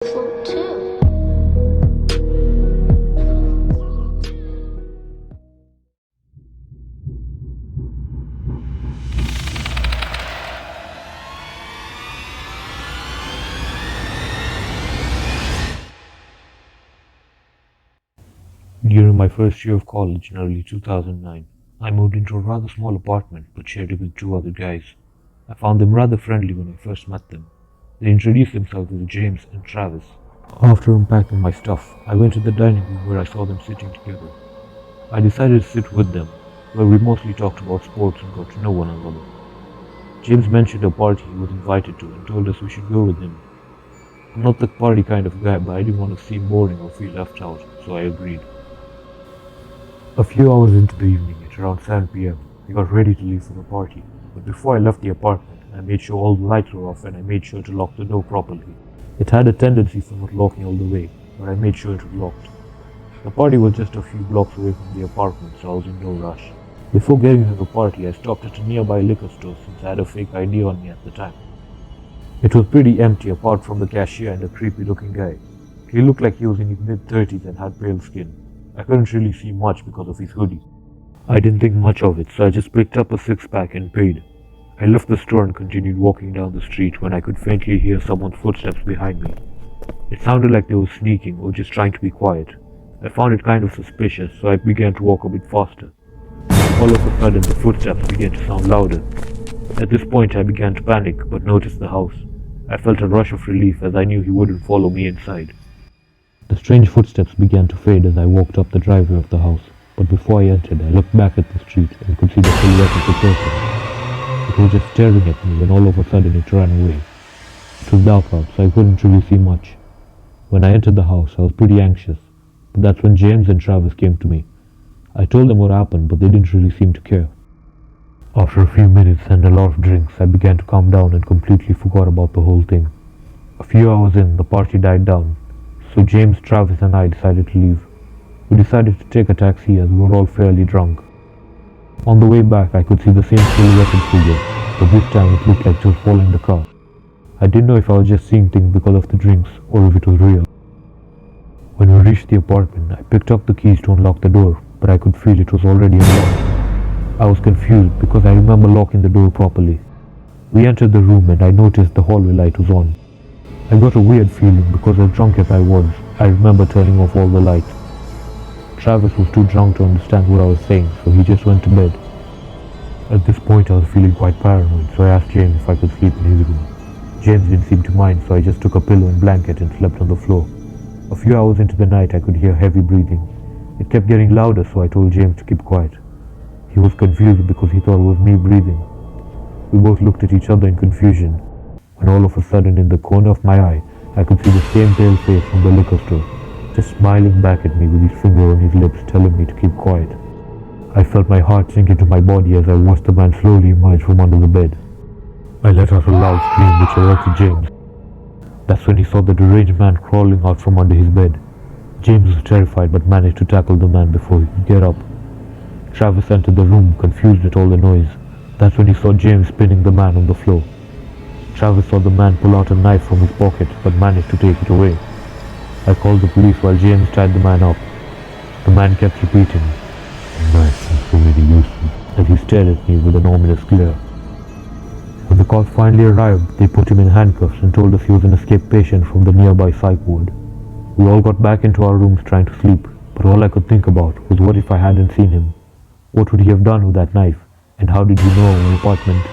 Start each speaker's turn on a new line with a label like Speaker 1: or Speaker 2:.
Speaker 1: Beautiful too.
Speaker 2: During my first year of college in early 2009, I moved into a rather small apartment but shared it with two other guys. I found them rather friendly when I first met them. They introduced themselves as James and Travis. After unpacking my stuff, I went to the dining room where I saw them sitting together. I decided to sit with them, where we mostly talked about sports and got to know one another. James mentioned a party he was invited to and told us we should go with him. I'm not the party kind of guy, but I didn't want to seem boring or feel left out, so I agreed. A few hours into the evening, at around 7 p.m., I got ready to leave for the party, but before I left the apartment, I made sure all the lights were off and I made sure to lock the door properly. It had a tendency for not locking all the way, but I made sure it was locked. The party was just a few blocks away from the apartment, so I was in no rush. Before getting to the party, I stopped at a nearby liquor store since I had a fake ID on me at the time. It was pretty empty apart from the cashier and a creepy looking guy. He looked like he was in his mid-30s and had pale skin. I couldn't really see much because of his hoodie. I didn't think much of it, so I just picked up a six-pack and paid. I left the store and continued walking down the street when I could faintly hear someone's footsteps behind me. It sounded like they were sneaking or just trying to be quiet. I found it kind of suspicious, so I began to walk a bit faster. All of a sudden, the footsteps began to sound louder. At this point, I began to panic, but noticed the house. I felt a rush of relief as I knew he wouldn't follow me inside. The strange footsteps began to fade as I walked up the driveway of the house, but before I entered, I looked back at the street and could see the silhouette of the person. It was just staring at me when all of a sudden it ran away. It was dark out, so I couldn't really see much. When I entered the house, I was pretty anxious, but that's when James and Travis came to me. I told them what happened, but they didn't really seem to care. After a few minutes and a lot of drinks, I began to calm down and completely forgot about the whole thing. A few hours in, the party died down, so James, Travis and I decided to leave. We decided to take a taxi as we were all fairly drunk. On the way back, I could see the same silhouetted figure, but this time it looked like it was following the car. I didn't know if I was just seeing things because of the drinks or if it was real. When we reached the apartment, I picked up the keys to unlock the door, but I could feel it was already unlocked. I was confused because I remember locking the door properly. We entered the room and I noticed the hallway light was on. I got a weird feeling because as drunk as I was, I remember turning off all the lights. Travis was too drunk to understand what I was saying, so he just went to bed. At this point I was feeling quite paranoid, so I asked James if I could sleep in his room. James didn't seem to mind, so I just took a pillow and blanket and slept on the floor. A few hours into the night I could hear heavy breathing. It kept getting louder, so I told James to keep quiet. He was confused because he thought it was me breathing. We both looked at each other in confusion, when all of a sudden in the corner of my eye, I could see the same pale face from the liquor store, just smiling back at me with his finger on his lips telling me to keep quiet. I felt my heart sink into my body as I watched the man slowly emerge from under the bed. I let out a loud scream which alerted James. That's when he saw the deranged man crawling out from under his bed. James was terrified but managed to tackle the man before he could get up. Travis entered the room, confused at all the noise. That's when he saw James pinning the man on the floor. Travis saw the man pull out a knife from his pocket but managed to take it away. I called the police while James tied the man up. The man kept repeating, "A knife is already useful," as he stared at me with an ominous glare. When the cops finally arrived, they put him in handcuffs and told us he was an escaped patient from the nearby psych ward. We all got back into our rooms trying to sleep, but all I could think about was what if I hadn't seen him? What would he have done with that knife? And how did he know our apartment